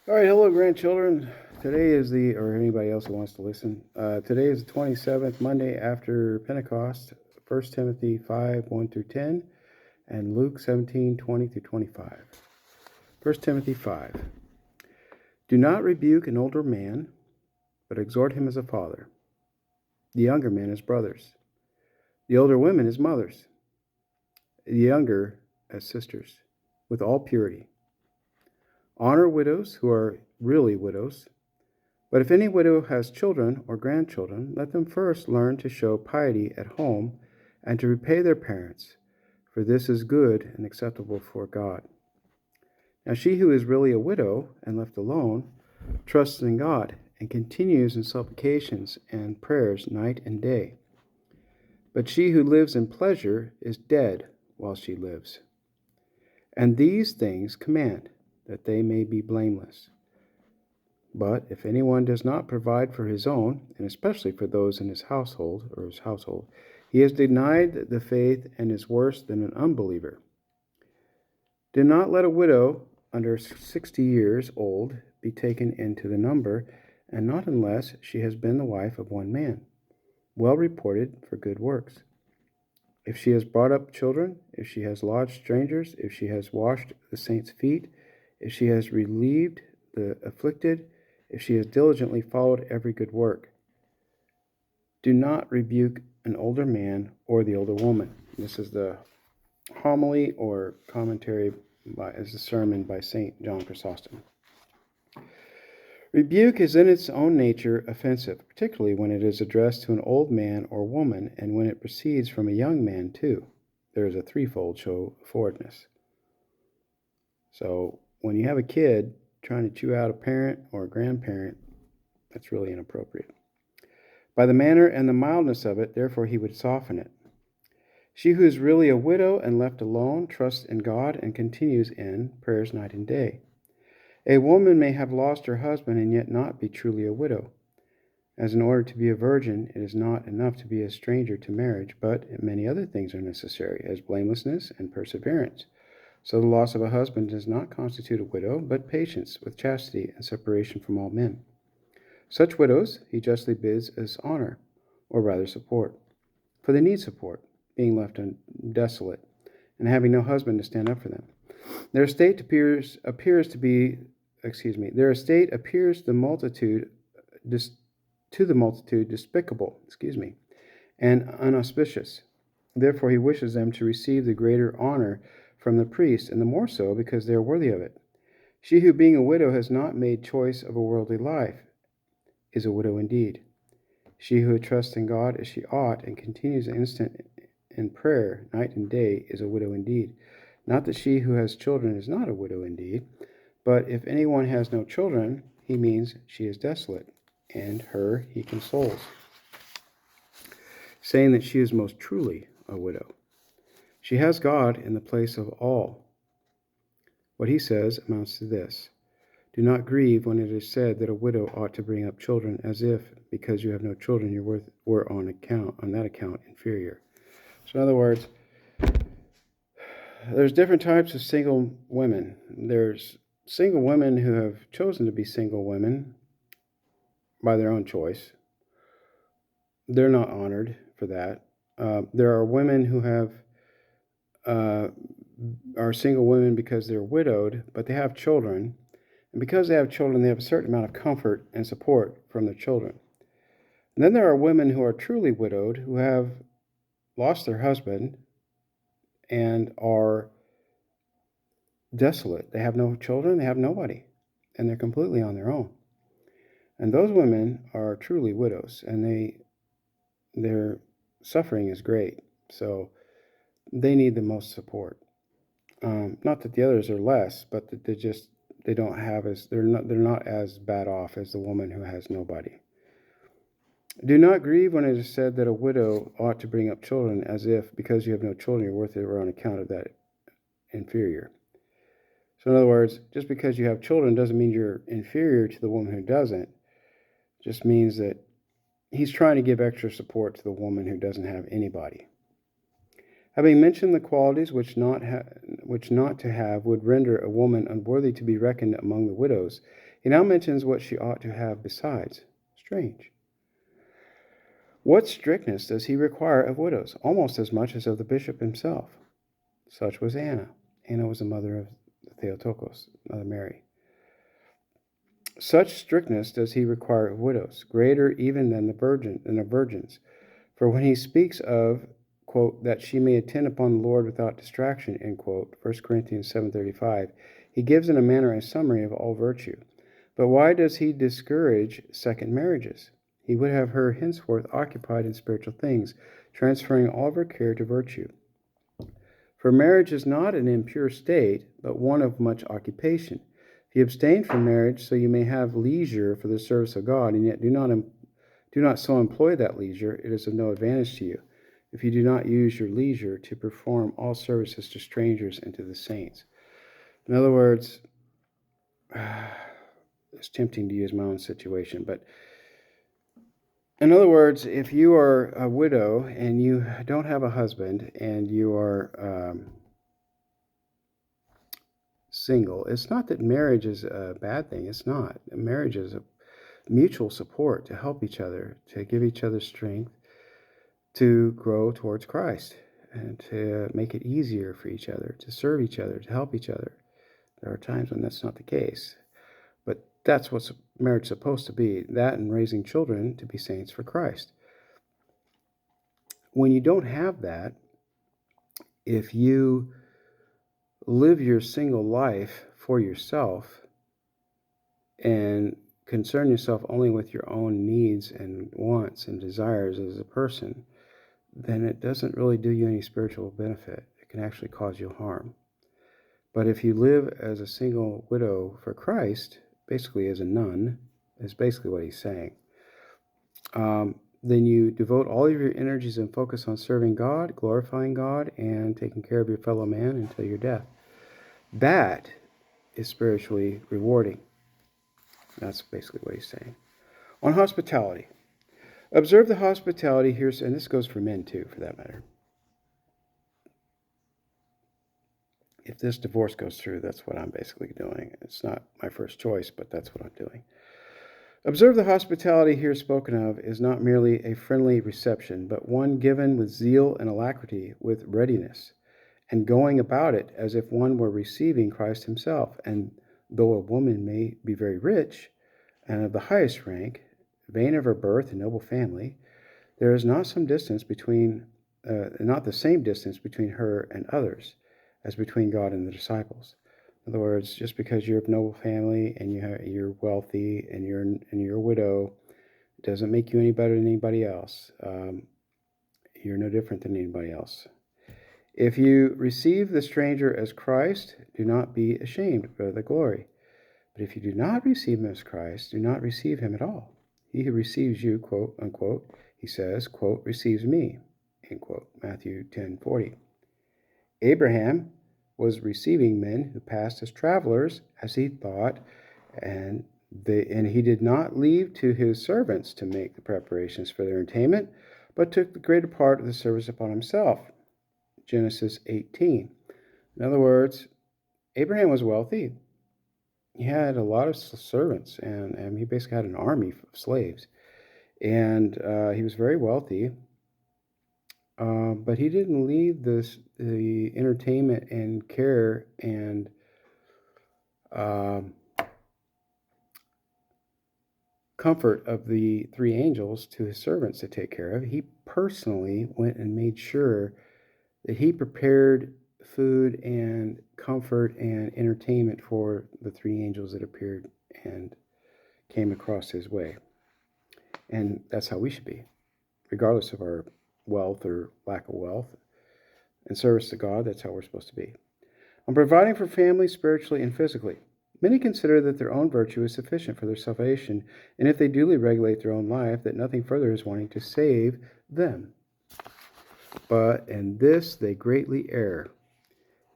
All right, hello, grandchildren. Today is or anybody else who wants to listen. Today is the 27th, Monday after Pentecost, 1 Timothy 5, 1 through 10, and Luke 17, 20 through 25. 1 Timothy 5. Do not rebuke an older man, but exhort him as a father, the younger men as brothers, the older women as mothers, the younger as sisters, with all purity. Honor widows who are really widows. But if any widow has children or grandchildren, let them first learn to show piety at home and to repay their parents, for this is good and acceptable before God. Now she who is really a widow and left alone trusts in God and continues in supplications and prayers night and day. But she who lives in pleasure is dead while she lives. And these things command, that they may be blameless. But if anyone does not provide for his own, and especially for those in his household, he has denied the faith and is worse than an unbeliever. Do not let a widow under 60 years old be taken into the number, and not unless she has been the wife of one man, well reported for good works. If she has brought up children, if she has lodged strangers, if she has washed the saints' feet, if she has relieved the afflicted, if she has diligently followed every good work. Do not rebuke an older man or the older woman. This is the homily or commentary as a sermon by St. John Chrysostom. Rebuke is in its own nature offensive, particularly when it is addressed to an old man or woman, and when it proceeds from a young man too. There is a threefold show of forwardness. So when you have a kid trying to chew out a parent or a grandparent, that's really inappropriate. By the manner and the mildness of it, therefore, he would soften it. She who is really a widow and left alone trusts in God and continues in prayers night and day. A woman may have lost her husband and yet not be truly a widow, as in order to be a virgin it is not enough to be a stranger to marriage, but many other things are necessary, as blamelessness and perseverance. So the loss of a husband does not constitute a widow, but patience with chastity and separation from all men. Such widows he justly bids us honor, or rather support, for they need support, being left desolate, and having no husband to stand up for them. Their estate appears to the multitude despicable, and unauspicious. Therefore he wishes them to receive the greater honor from the priest, and the more so because they are worthy of it. She who, being a widow, has not made choice of a worldly life, is a widow indeed. She who trusts in God as she ought and continues instant in prayer night and day is a widow indeed. Not that she who has children is not a widow indeed, but if anyone has no children, he means she is desolate, and her he consoles, saying that she is most truly a widow. She has God in the place of all. What he says amounts to this: do not grieve when it is said that a widow ought to bring up children, as if, because you have no children, you were on that account inferior. So in other words, there's different types of single women. There's single women who have chosen to be single women by their own choice. They're not honored for that. There are women who are single women because they're widowed, but they have children. And because they have children, they have a certain amount of comfort and support from their children. And then there are women who are truly widowed, who have lost their husband and are desolate. They have no children, they have nobody, and they're completely on their own. And those women are truly widows, and their suffering is great. So they need the most support. Not that the others are less, but that they're not as bad off as the woman who has nobody. Do not grieve when it is said that a widow ought to bring up children, as if, because you have no children, you're worth it or on account of that inferior. So in other words, just because you have children doesn't mean you're inferior to the woman who doesn't. It just means that he's trying to give extra support to the woman who doesn't have anybody. Having mentioned the qualities which not to have would render a woman unworthy to be reckoned among the widows, he now mentions what she ought to have besides. Strange. What strictness does he require of widows? Almost as much as of the bishop himself. Such was Anna. Anna was the mother of Theotokos, Mother Mary. Such strictness does he require of widows, greater even than of virgins. For when he speaks of, quote, that she may attend upon the Lord without distraction, end quote, 1 Corinthians 7:35, he gives in a manner a summary of all virtue. But why does he discourage second marriages? He would have her henceforth occupied in spiritual things, transferring all of her care to virtue. For marriage is not an impure state, but one of much occupation. If you abstain from marriage so you may have leisure for the service of God, and yet do not so employ that leisure, it is of no advantage to you, if you do not use your leisure to perform all services to strangers and to the saints. In other words, it's tempting to use my own situation, but in other words, if you are a widow and you don't have a husband and you are single, it's not that marriage is a bad thing. It's not. Marriage is a mutual support to help each other, to give each other strength, to grow towards Christ, and to make it easier for each other, to serve each other, to help each other. There are times when that's not the case. But that's what marriage is supposed to be. That and raising children to be saints for Christ. When you don't have that, if you live your single life for yourself and concern yourself only with your own needs and wants and desires as a person, then it doesn't really do you any spiritual benefit. It can actually cause you harm. But if you live as a single widow for Christ, basically as a nun, is basically what he's saying, then you devote all of your energies and focus on serving God, glorifying God, and taking care of your fellow man until your death. That is spiritually rewarding. That's basically what he's saying. On hospitality. Observe the hospitality here, and this goes for men too, for that matter. If this divorce goes through, that's what I'm basically doing. It's not my first choice, but that's what I'm doing. Observe the hospitality here spoken of is not merely a friendly reception, but one given with zeal and alacrity, with readiness, and going about it as if one were receiving Christ himself. And though a woman may be very rich and of the highest rank, vain of her birth and noble family, there is not the same distance between her and others as between God and the disciples. In other words, just because you're of noble family and you're wealthy and you're a widow, doesn't make you any better than anybody else. You're no different than anybody else. If you receive the stranger as Christ, do not be ashamed of the glory. But if you do not receive him as Christ, do not receive him at all. He who receives you, quote, unquote, he says, quote, receives me, end quote, Matthew 10:40. Abraham was receiving men who passed as travelers, as he thought, and he did not leave to his servants to make the preparations for their entertainment, but took the greater part of the service upon himself. Genesis 18. In other words, Abraham was wealthy. He had a lot of servants, and he basically had an army of slaves. And he was very wealthy. But he didn't leave the entertainment and care and comfort of the three angels to his servants to take care of. He personally went and made sure that he prepared food and comfort and entertainment for the three angels that appeared and came across his way. And that's how we should be, regardless of our wealth or lack of wealth. In service to God, that's how we're supposed to be. On providing for families spiritually and physically. Many consider that their own virtue is sufficient for their salvation, and if they duly regulate their own life, that nothing further is wanting to save them. But in this they greatly err,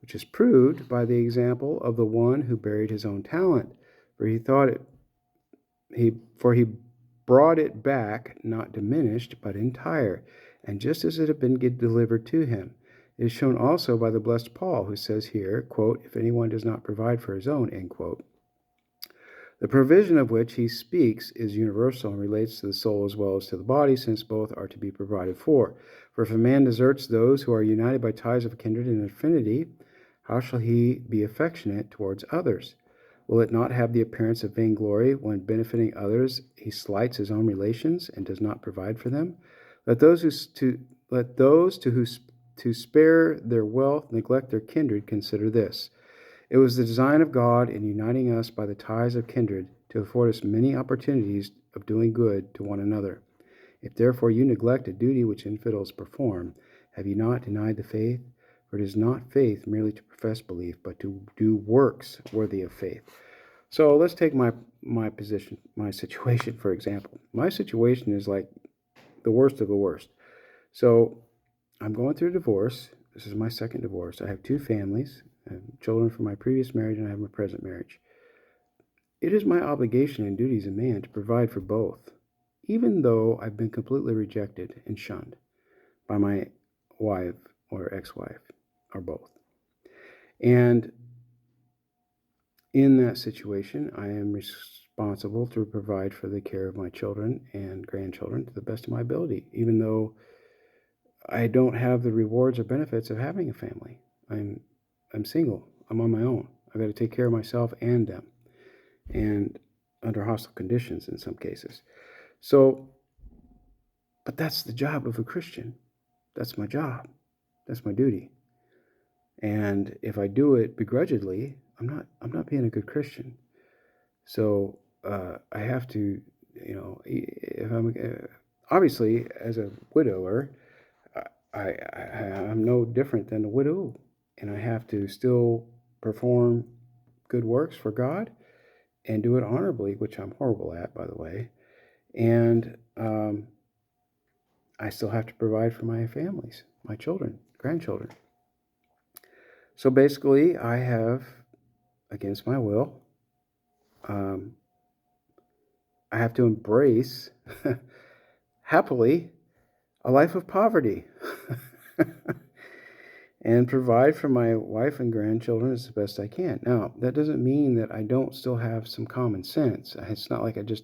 which is proved by the example of the one who buried his own talent, for he brought it back, not diminished, but entire, and just as it had been delivered to him. It is shown also by the blessed Paul, who says here, quote, if anyone does not provide for his own, end quote. The provision of which he speaks is universal and relates to the soul as well as to the body, since both are to be provided for. For if a man deserts those who are united by ties of kindred and affinity, how shall he be affectionate towards others? Will it not have the appearance of vainglory when benefiting others he slights his own relations and does not provide for them? Let those who spare their wealth neglect their kindred consider this. It was the design of God in uniting us by the ties of kindred to afford us many opportunities of doing good to one another. If therefore you neglect a duty which infidels perform, have you not denied the faith? For it is not faith merely to profess belief, but to do works worthy of faith. So let's take my situation, for example. My situation is like the worst of the worst. So I'm going through a divorce. This is my second divorce. I have two families. I have children from my previous marriage, and I have my present marriage. It is my obligation and duty as a man to provide for both, even though I've been completely rejected and shunned by my wife or ex-wife, or both. And in that situation, I am responsible to provide for the care of my children and grandchildren to the best of my ability, even though I don't have the rewards or benefits of having a family. I'm single. I'm on my own. I've got to take care of myself and them, and under hostile conditions in some cases. So, but that's the job of a Christian. That's my job. That's my duty. And if I do it begrudgingly, I'm not being a good Christian. So I have to, if I'm obviously as a widower, I'm no different than a widow, and I have to still perform good works for God and do it honorably, which I'm horrible at, by the way. And I still have to provide for my families, my children, grandchildren. So basically, I have, against my will, I have to embrace, happily, a life of poverty and provide for my wife and grandchildren as the best I can. Now, that doesn't mean that I don't still have some common sense. It's not like I just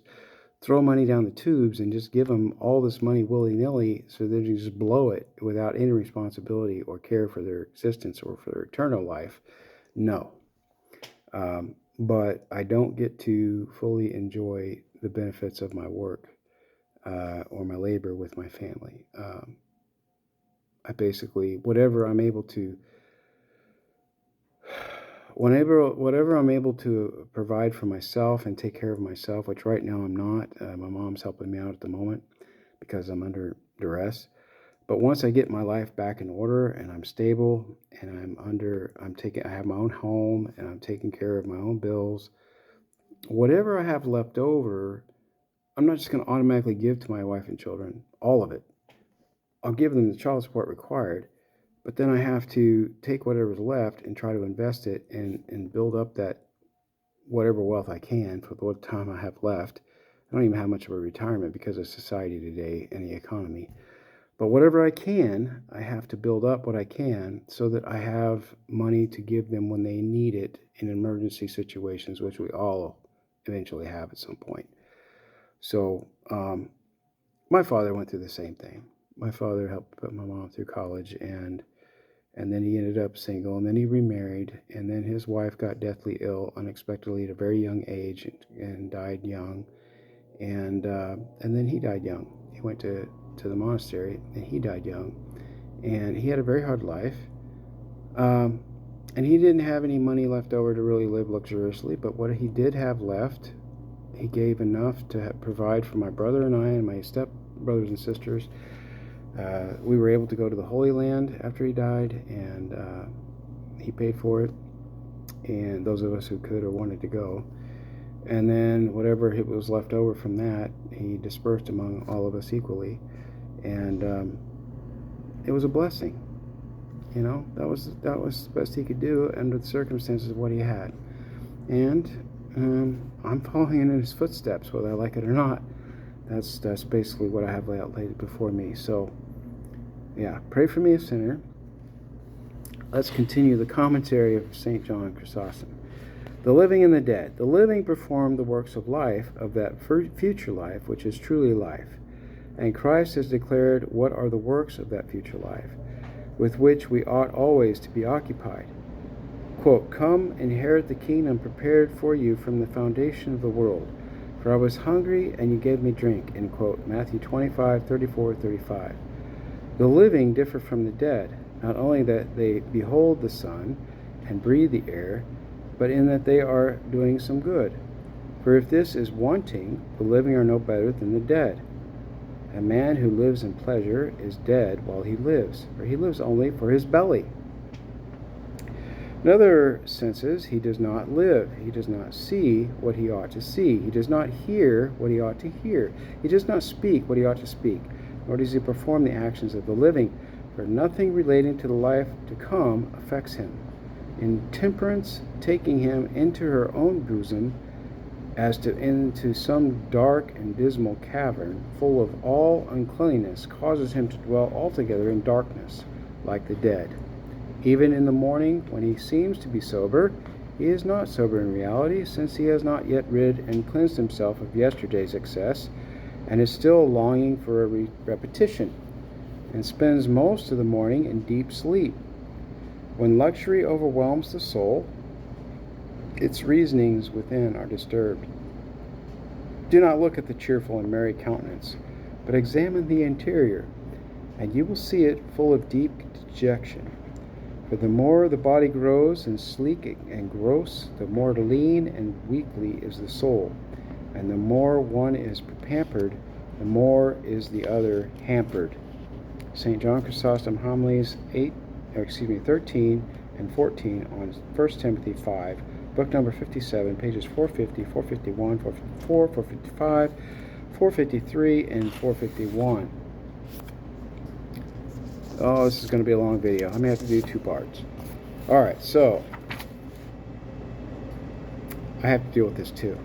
throw money down the tubes and just give them all this money willy-nilly so they just blow it without any responsibility or care for their existence or for their eternal life. No. But I don't get to fully enjoy the benefits of my work or my labor with my family. I basically, whatever I'm able to provide for myself and take care of myself, which right now I'm not. My mom's helping me out at the moment because I'm under duress. But once I get my life back in order and I'm stable and I have my own home and I'm taking care of my own bills, whatever I have left over, I'm not just going to automatically give to my wife and children, all of it. I'll give them the child support required, but then I have to take whatever's left and try to invest it and build up that whatever wealth I can for the time I have left. I don't even have much of a retirement because of society today and the economy. But whatever I can, I have to build up what I can so that I have money to give them when they need it in emergency situations, which we all eventually have at some point. So my father went through the same thing. My father helped put my mom through college, and then he ended up single, and then he remarried, and then his wife got deathly ill unexpectedly at a very young age and died young, and then he died young. He went to the monastery, and he died young, and he had a very hard life, and he didn't have any money left over to really live luxuriously, but what he did have left, he gave enough to provide for my brother and I and my step brothers and sisters. We were able to go to the Holy Land after he died, and he paid for it, and those of us who could or wanted to go. And then whatever was left over from that, he dispersed among all of us equally, and it was a blessing. That was the best he could do under the circumstances of what he had. And I'm following in his footsteps, whether I like it or not. That's basically what I have laid before me. So, yeah, pray for me, a sinner. Let's continue the commentary of St. John Chrysostom. The living and the dead. The living perform the works of life, of that future life, which is truly life. And Christ has declared what are the works of that future life, with which we ought always to be occupied. Quote, "Come, inherit the kingdom prepared for you from the foundation of the world. For I was hungry, and you gave me drink." End quote. Matthew 25, 34, 35. The living differ from the dead, not only that they behold the sun and breathe the air, but in that they are doing some good. For if this is wanting, the living are no better than the dead. A man who lives in pleasure is dead while he lives, for he lives only for his belly. In other senses, he does not live. He does not see what he ought to see. He does not hear what he ought to hear. He does not speak what he ought to speak, nor does he perform the actions of the living, for nothing relating to the life to come affects him. Intemperance, taking him into her own bosom, as to into some dark and dismal cavern, full of all uncleanness, causes him to dwell altogether in darkness, like the dead. Even in the morning, when he seems to be sober, he is not sober in reality, since he has not yet rid and cleansed himself of yesterday's excess, and is still longing for a repetition, and spends most of the morning in deep sleep. When luxury overwhelms the soul, its reasonings within are disturbed. Do not look at the cheerful and merry countenance, but examine the interior, and you will see it full of deep dejection. For the more the body grows and sleek and gross, the more lean and weakly is the soul, and the more one is pampered, the more is the other hampered. St. John Chrysostom Homilies 13 and 14 on 1 Timothy 5, book number 57, pages 450, 451, 454, 455, 453, and 451. Oh, this is going to be a long video. I may have to do 2 parts. Alright, so I have to deal with this too.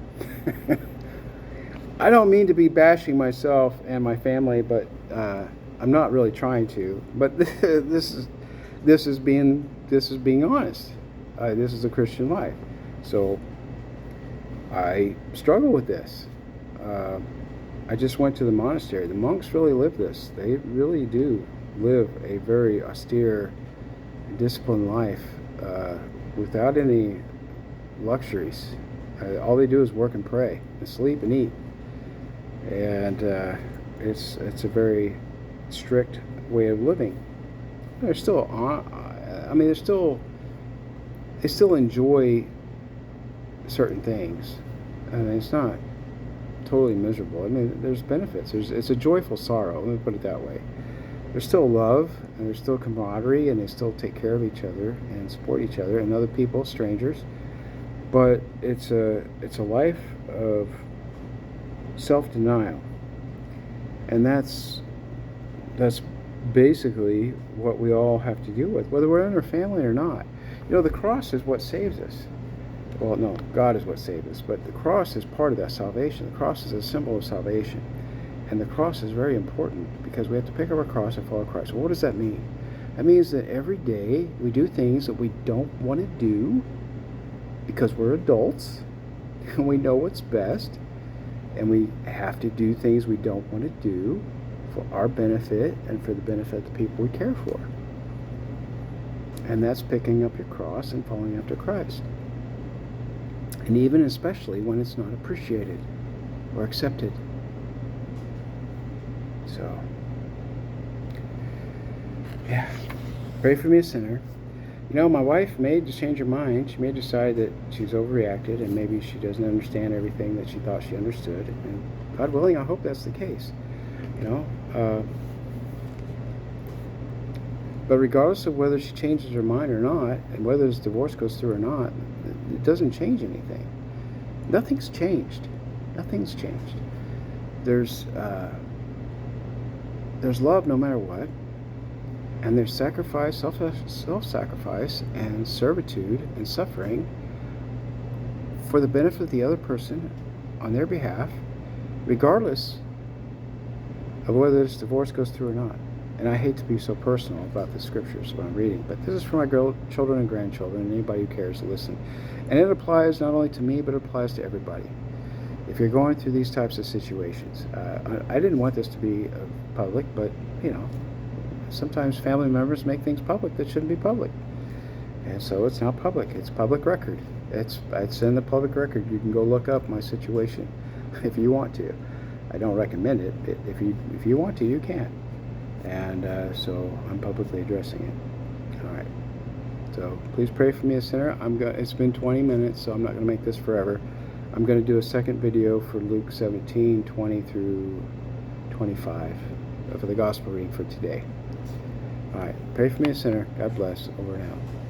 I don't mean to be bashing myself and my family, but I'm not really trying to. But this is being honest. This is a Christian life, so I struggle with this. I just went to the monastery. The monks really live this. They really do live a very austere, disciplined life without any luxuries. All they do is work and pray and sleep and eat, and it's a very strict way of living. They're still they still enjoy certain things. I mean, it's not totally miserable. I mean, there's benefits. It's a joyful sorrow. Let me put it that way. There's still love, and there's still camaraderie, and they still take care of each other and support each other and other people, strangers. But it's a life of self-denial, and that's basically what we all have to deal with, whether we're in our family or not. You know, the cross is what saves us. Well, no, God is what saved us, but the cross is part of that salvation. The cross is a symbol of salvation. And the cross is very important because we have to pick up our cross and follow Christ. Well, what does that mean? That means that every day we do things that we don't want to do because we're adults and we know what's best, and we have to do things we don't want to do for our benefit and for the benefit of the people we care for. And that's picking up your cross and following after Christ. And even especially when it's not appreciated or accepted. So, yeah, pray for me, a sinner. You know, my wife may just change her mind. She may decide that she's overreacted and maybe she doesn't understand everything that she thought she understood. And God willing, I hope that's the case. You know, but regardless of whether she changes her mind or not, and whether this divorce goes through or not, it doesn't change anything. Nothing's changed. Nothing's changed. There's love no matter what, and there's sacrifice, self-sacrifice, and servitude and suffering for the benefit of the other person on their behalf, regardless of whether this divorce goes through or not. And I hate to be so personal about the scriptures when I'm reading, but this is for my children and grandchildren and anybody who cares to listen. And it applies not only to me, but it applies to everybody. If you're going through these types of situations, I didn't want this to be public, but, sometimes family members make things public that shouldn't be public. And so it's now public. It's public record. It's in the public record. You can go look up my situation if you want to. I don't recommend it. If you want to, you can. And so I'm publicly addressing it. All right. So please pray for me, a sinner. It's been 20 minutes, so I'm not going to make this forever. I'm going to do a second video for Luke 17, 20 through 25 for the gospel reading for today. All right. Pray for me, a sinner. God bless. Over and out.